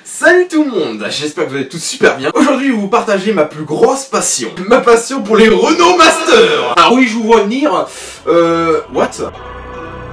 Salut tout le monde, j'espère que vous allez tous super bien. Aujourd'hui je vais vous partager ma plus grosse passion. Ma passion pour les Renault Master. Ah oui, je vous vois venir. What?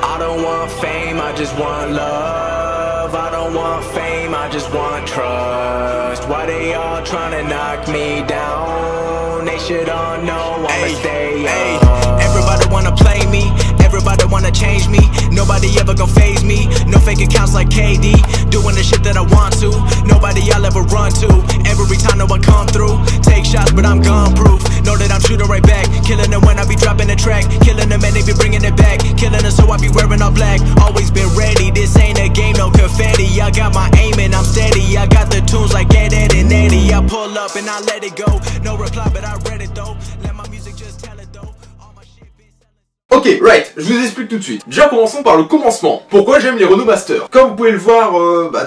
I don't want fame, I just want love. I don't want fame, I just want trust. Why they all trying to knock me down? They should all know I'ma stay up. Everybody wanna play me, everybody wanna change me. Nobody ever gon' phase me. No fake accounts like KD. Doing the shit that I want to. Nobody I'll ever run to. Every time that I come through, take shots but I'm gun proof. Know that I'm shooting right back. Killing them when I be dropping the track. Killing them and they be bringing it back. Killing them so I be wearing all black. Always been ready, this ain't a game, no confetti. I got my aim and I'm steady. I got the tunes like Ed, Ed and Eddie. I pull up and I let it go. No reply but I read it though. Let my music just tell it though. All my shit been selling. Ok, right, je vous explique tout de suite. Déjà commençons par le commencement. Pourquoi j'aime les Renault Master? Comme vous pouvez le voir,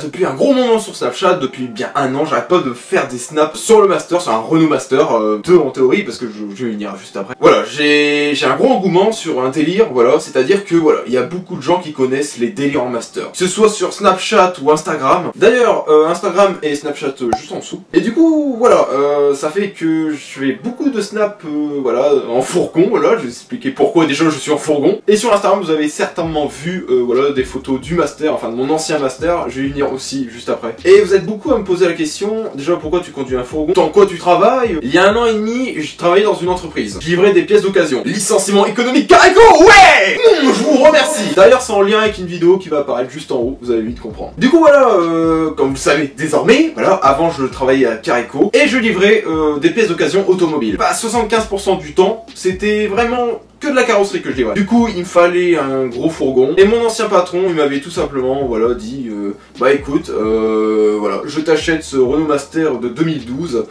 depuis un gros moment sur Snapchat, depuis bien un an, j'arrête pas de faire des snaps sur le Master, sur un Renault Master, deux en théorie, parce que je vais venir juste après. Voilà, j'ai un gros engouement sur un délire, voilà, c'est-à-dire que voilà, il y a beaucoup de gens qui connaissent les délires en Master. Que ce soit sur Snapchat ou Instagram. D'ailleurs, Instagram et Snapchat juste en dessous. Et du coup, voilà, ça fait que je fais beaucoup de snaps, voilà, en fourgon, voilà, je vais vous expliquer pourquoi déjà je suis en fourgon. Et sur Instagram, vous avez certainement vu voilà, des photos du Master, enfin de mon ancien Master, je vais y venir aussi juste après. Et vous êtes beaucoup à me poser la question, déjà pourquoi tu conduis un fourgon? Dans quoi tu travailles? Il y a un an et demi, je travaillais dans une entreprise. Je livrais des pièces d'occasion. Licenciement économique Carico, ouais. Je vous remercie. D'ailleurs, c'est en lien avec une vidéo qui va apparaître juste en haut, vous allez vite comprendre. Du coup voilà, comme vous le savez désormais, voilà, avant je travaillais à Carico et je livrais des pièces d'occasion automobiles. Bah 75% du temps, c'était vraiment que de la carrosserie que je livrais. Du coup, il me fallait un gros fourgon. Et mon ancien patron, il m'avait tout simplement, voilà, dit, bah écoute, voilà, je t'achète ce Renault Master de 2012,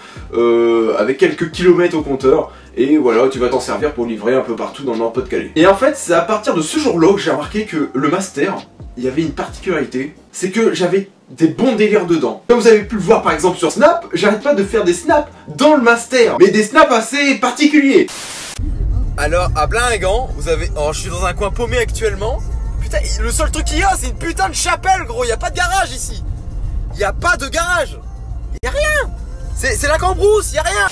avec quelques kilomètres au compteur. Et voilà, tu vas t'en servir pour livrer un peu partout dans le Nord-Pas-de-Calais. Et en fait, c'est à partir de ce jour-là que j'ai remarqué que le Master, il y avait une particularité, c'est que j'avais des bons délires dedans. Comme vous avez pu le voir par exemple sur Snap, j'arrête pas de faire des snaps dans le Master, mais des snaps assez particuliers. Alors, à Blinguan, vous avez... Oh, je suis dans un coin paumé actuellement. Putain, le seul truc qu'il y a, c'est une putain de chapelle, gros. Il y a pas de garage ici. Il y a pas de garage. Il y a rien. C'est la cambrousse, il y a rien.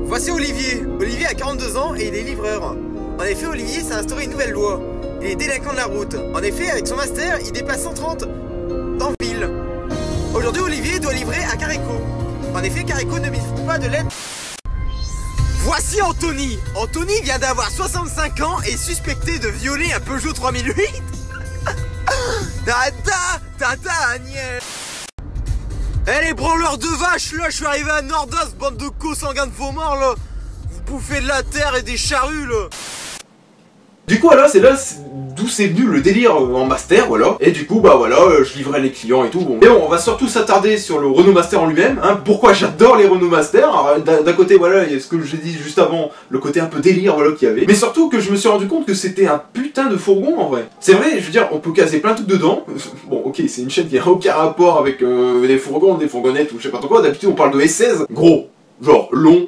Voici Olivier. Olivier a 42 ans et il est livreur. En effet, Olivier s'est instauré une nouvelle loi. Il est délinquant de la route. En effet, avec son Master, il dépasse 130 dans ville. Aujourd'hui, Olivier doit livrer à Carico. En effet, Carico ne livre pas de l'aide. Voici Anthony. Anthony vient d'avoir 65 ans et est suspecté de violer un Peugeot 3008. Tata Agnès. Eh les branleurs de vaches, là je suis arrivé à Nordos, bande de co-sanguins de faux morts là. Vous bouffez de la terre et des charrues là. Du coup voilà, c'est là d'où c'est venu le délire en Master, voilà. Et du coup bah voilà, je livrais les clients et tout. Bon. Mais bon, on va surtout s'attarder sur le Renault Master en lui-même, hein. Pourquoi j'adore les Renault Master. D'un côté voilà, il y a ce que j'ai dit juste avant, le côté un peu délire voilà qu'il y avait. Mais surtout que je me suis rendu compte que c'était un putain de fourgon en vrai. C'est vrai, je veux dire, on peut caser plein de trucs dedans. Bon ok, c'est une chaîne qui n'a aucun rapport avec des fourgons, des fourgonnettes ou je sais pas trop quoi. D'habitude on parle de S16, gros, genre long.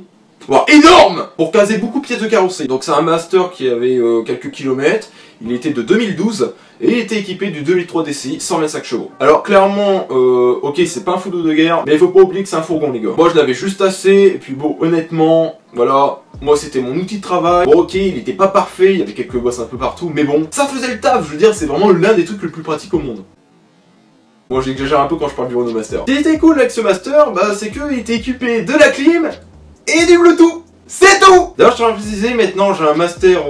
Wow, énorme pour caser beaucoup de pièces de carrosserie. Donc c'est un Master qui avait quelques kilomètres, il était de 2012 et il était équipé du 2.3 DCI 125 chevaux. Alors clairement, ok c'est pas un foudre de guerre, mais il faut pas oublier que c'est un fourgon les gars. Moi je l'avais juste assez, et puis bon honnêtement, voilà, moi c'était mon outil de travail. Bon ok, il était pas parfait, il y avait quelques bosses un peu partout, mais bon, ça faisait le taf, je veux dire c'est vraiment l'un des trucs le plus pratiques au monde. Moi j'exagère un peu quand je parle du Renault Master. Ce qui était cool avec ce Master, bah c'est qu'il était équipé de la clim et du Bluetooth. C'est tout. D'ailleurs je tiens à préciser, maintenant j'ai un Master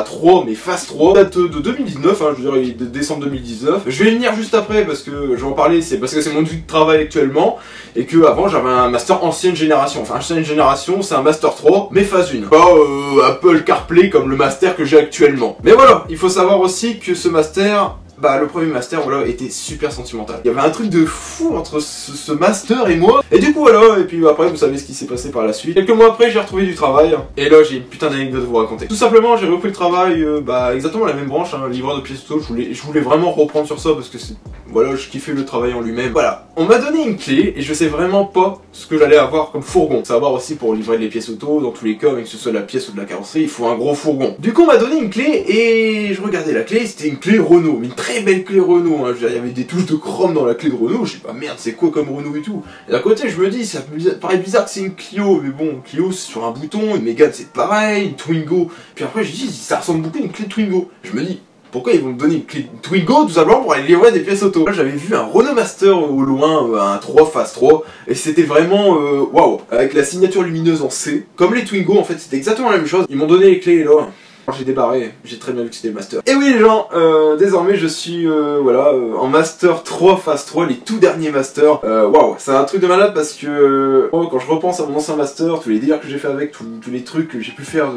3, mais Phase 3, date de 2019, hein, je veux dire il est de décembre 2019. Je vais y venir juste après parce que je vais en parler, c'est parce que c'est mon outil de travail actuellement. Et que avant j'avais un Master ancienne génération, enfin ancienne génération c'est un Master 3, mais Phase 1. Pas Apple CarPlay comme le Master que j'ai actuellement. Mais voilà, il faut savoir aussi que ce Master... Bah le premier Master voilà était super sentimental. Il y avait un truc de fou entre ce Master et moi. Et du coup voilà, et puis après vous savez ce qui s'est passé par la suite. Quelques mois après j'ai retrouvé du travail. Et là j'ai une putain d'anecdote à vous raconter. Tout simplement j'ai repris le travail, exactement la même branche, hein, livreur de pièces auto. Je voulais vraiment reprendre sur ça parce que c'est... Voilà, je kiffais le travail en lui-même. Voilà, on m'a donné une clé et je sais vraiment pas ce que j'allais avoir comme fourgon. Savoir aussi pour livrer les pièces auto, dans tous les cas, avec que ce soit de la pièce ou de la carrosserie, il faut un gros fourgon. Du coup on m'a donné une clé et je regardais la clé, c'était une clé Renault, mais une très très belle clé Renault, hein. Je veux dire, il y avait des touches de chrome dans la clé de Renault, je sais pas, merde, c'est quoi comme Renault et tout. Et d'un côté, je me dis, ça paraît bizarre que c'est une Clio, mais bon, Clio c'est sur un bouton, une Mégane c'est pareil, une Twingo. Puis après, je dis, ça ressemble beaucoup à une clé Twingo. Je me dis, pourquoi ils vont me donner une clé Twingo tout simplement pour aller livrer des pièces auto? Là j'avais vu un Renault Master au loin, un 3 Phase 3, et c'était vraiment waouh, avec la signature lumineuse en C. Comme les Twingo en fait, c'était exactement la même chose. Ils m'ont donné les clés là. J'ai débarré, j'ai très bien vu que c'était le Master. Et oui les gens, désormais je suis voilà, en Master 3 Phase 3, les tout derniers Masters. Waouh, c'est un truc de malade parce que quand je repense à mon ancien Master, tous les délires que j'ai fait avec, tous les trucs que j'ai pu faire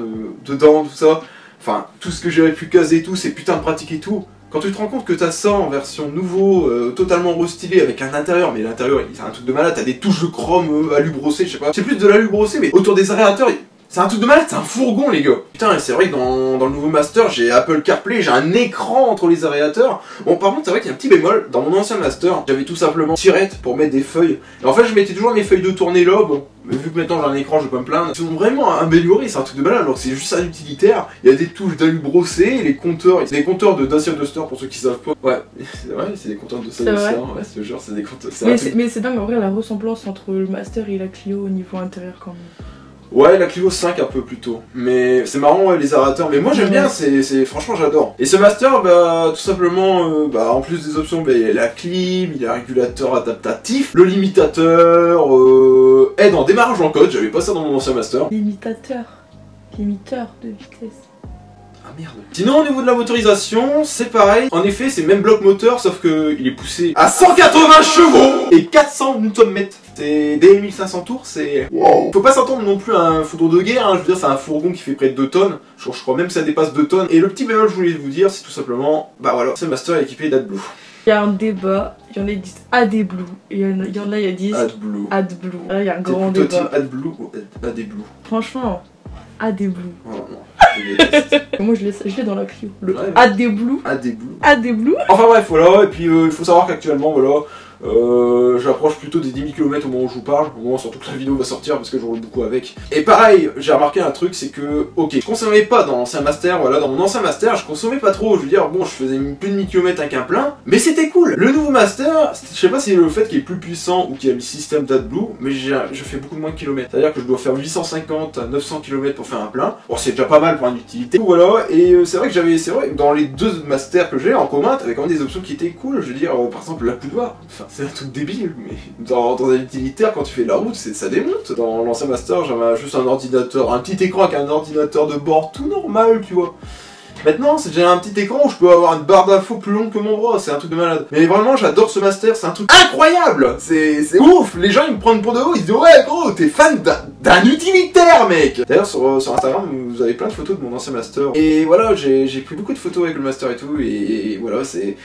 dedans, tout ça. Enfin, tout ce que j'aurais pu caser et tout, c'est putain de pratique et tout. Quand tu te rends compte que t'as ça en version nouveau, totalement restylé avec un intérieur, mais l'intérieur, c'est un truc de malade, t'as des touches de chrome, alu brossé, je sais pas. C'est plus de l'alu brossé, mais autour des aérateurs, c'est un truc de malade, c'est un fourgon les gars. Putain, et c'est vrai que dans le nouveau Master, j'ai Apple CarPlay, j'ai un écran entre les aérateurs. Bon, par contre, c'est vrai qu'il y a un petit bémol. Dans mon ancien Master, j'avais tout simplement tirette pour mettre des feuilles. Et en fait, je mettais toujours mes feuilles de tournée là, bon. Mais vu que maintenant j'ai un écran, je peux me plaindre. Ils sont vraiment améliorés, c'est un truc de malade. Alors que c'est juste un utilitaire. Il y a des touches d'alu brossé, les compteurs. C'est des compteurs de Dacia Duster pour ceux qui savent pas. Ouais, c'est vrai, c'est des compteurs de Dacia Duster. Ouais, ce genre, c'est des compteurs. Mais c'est dingue en vrai la ressemblance entre le Master et la Clio au niveau intérieur quand même. Ouais, la Clio 5 un peu plus tôt. Mais c'est marrant, ouais, les aérateurs. Mais moi j'aime bien, franchement j'adore. Et ce Master, bah tout simplement, en plus des options, bah, il y a la clim, il y a un régulateur adaptatif, le limitateur, aide en démarrage en code, j'avais pas ça dans mon ancien Master. Limiteur de vitesse. Ah merde. Sinon au niveau de la motorisation, c'est pareil. En effet, c'est le même bloc moteur, sauf que il est poussé à 180 chevaux et 400 Nm. C'est des 1500 tours, c'est... Wow. Faut pas s'attendre non plus à un foudre de guerre, hein. Je veux dire, c'est un fourgon qui fait près de 2 tonnes. Je crois même que ça dépasse 2 tonnes. Et le petit bémol que je voulais vous dire, c'est tout simplement... Bah voilà, ce Master est équipé d'AdBlue. Il y a un débat, il y en a qui disent AdBlue, et il y en a qui disent AdBlue. Là, il y a un grand débat. Team AdBlue ou AdBlue? Franchement, AdBlue. Oh non. Moi je l'ai dans la Clio. Le ouais, AdBlue. Enfin bref, voilà, et puis il faut savoir qu'actuellement, voilà, j'approche plutôt des 10 000 km au moment où je vous parle, au moment surtout que la vidéo va sortir parce que je roule beaucoup avec. Et pareil, j'ai remarqué un truc, c'est que, ok, je consommais pas dans l'ancien Master, voilà, dans mon ancien Master, je consommais pas trop, je veux dire, bon, je faisais plus de 1000 km avec un plein, mais c'était cool. Le nouveau Master, je sais pas si c'est le fait qu'il est plus puissant ou qu'il y a le système d'AdBlue, mais je fais beaucoup moins de kilomètres. C'est-à-dire que je dois faire 850 à 900 km pour faire un plein. Bon, c'est déjà pas mal pour une utilité. Voilà, et c'est vrai que c'est vrai, dans les deux Masters que j'ai en commun, t'avais quand même des options qui étaient cool, je veux dire, par exemple, la pouvoir. Enfin, c'est un truc débile, mais dans un utilitaire, quand tu fais de la route, ça démonte. Dans l'ancien Master, j'avais juste un ordinateur, un petit écran avec un ordinateur de bord tout normal, tu vois. Maintenant, c'est déjà un petit écran où je peux avoir une barre d'infos plus longue que mon bras, c'est un truc de malade. Mais vraiment, j'adore ce Master, c'est un truc incroyable. C'est ouf, les gens ils me prennent pour de haut, ils se disent ouais gros, t'es fan d'un utilitaire mec. D'ailleurs sur Instagram, vous avez plein de photos de mon ancien Master. Et voilà, j'ai pris beaucoup de photos avec le Master et tout, et voilà, c'est...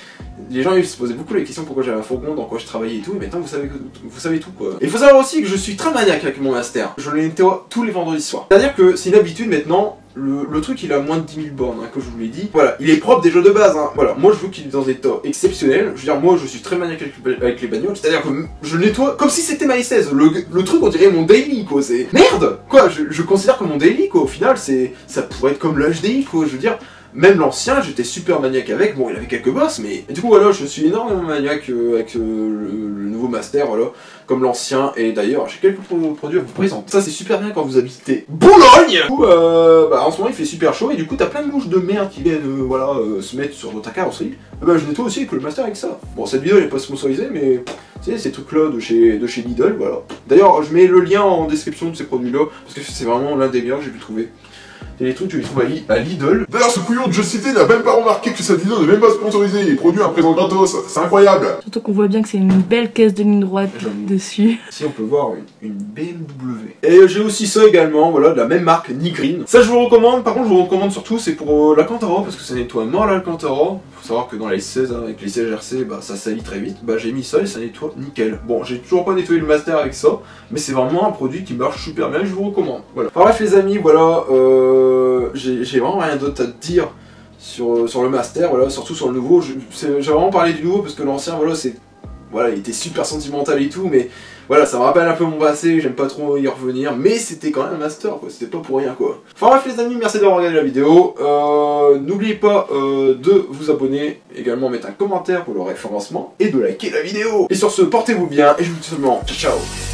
Les gens ils se posaient beaucoup la question pourquoi j'avais un fourgon, dans quoi je travaillais et tout, et maintenant vous savez tout quoi. Et il faut savoir aussi que je suis très maniaque avec mon Master. Je le nettoie tous les vendredis soirs. C'est-à-dire que c'est une habitude maintenant. Le truc il a moins de 10 000 bornes, hein, comme je vous l'ai dit. Voilà, il est propre déjà de base, hein. Voilà, moi je veux qu'il est dans des états exceptionnels. Je veux dire, moi je suis très maniaque avec les bagnoles. C'est-à-dire que je nettoie comme si c'était ma S16. Le truc on dirait mon daily quoi, c'est... Merde quoi, je considère que mon daily quoi, au final ça pourrait être comme le HDI quoi, je veux dire... Même l'ancien, j'étais super maniaque avec, bon il avait quelques bosses, mais du coup voilà, je suis énormément maniaque avec le nouveau Master, voilà, comme l'ancien, et d'ailleurs j'ai quelques produits à vous présenter. Ça c'est super bien quand vous habitez Boulogne. Du coup, en ce moment il fait super chaud, et du coup t'as plein de mouches de merde qui viennent se mettre sur ta carrosserie. Je nettoie aussi avec le Master avec ça. Bon cette vidéo elle est pas sponsorisée, mais tu sais, ces trucs là de chez Lidl, voilà. D'ailleurs je mets le lien en description de ces produits là, parce que c'est vraiment l'un des meilleurs que j'ai pu trouver. C'est des trucs que tu les trouves à Lidl. D'ailleurs, ce couillon de Je Cité n'a même pas remarqué que cette vidéo n'est même pas sponsorisée. Il produit un présent gratos. C'est incroyable. Surtout qu'on voit bien que c'est une belle caisse de ligne droite dessus. Ici, on peut voir une BMW. Et j'ai aussi ça également, voilà, de la même marque, Nigreen. Ça, je vous recommande. Par contre, je vous recommande surtout, c'est pour l'Alcantara, parce que ça nettoie mort l'Alcantara. Faut savoir que dans les 16, hein, avec les sièges RC, ça salit très vite. J'ai mis ça et ça nettoie nickel. Bon, j'ai toujours pas nettoyé le Master avec ça, mais c'est vraiment un produit qui marche super bien et je vous recommande. Voilà. Enfin, bref, les amis, voilà. J'ai vraiment rien d'autre à te dire sur le Master, voilà, surtout sur le nouveau. J'ai vraiment parlé du nouveau parce que l'ancien, voilà, c'est voilà, il était super sentimental et tout, mais voilà, ça me rappelle un peu mon passé, j'aime pas trop y revenir, mais c'était quand même un master, quoi, c'était pas pour rien, quoi. Enfin bref les amis, merci d'avoir regardé la vidéo, n'oubliez pas de vous abonner, également mettre un commentaire pour le référencement, et de liker la vidéo. Et sur ce, portez-vous bien, et je vous dis seulement ciao ciao.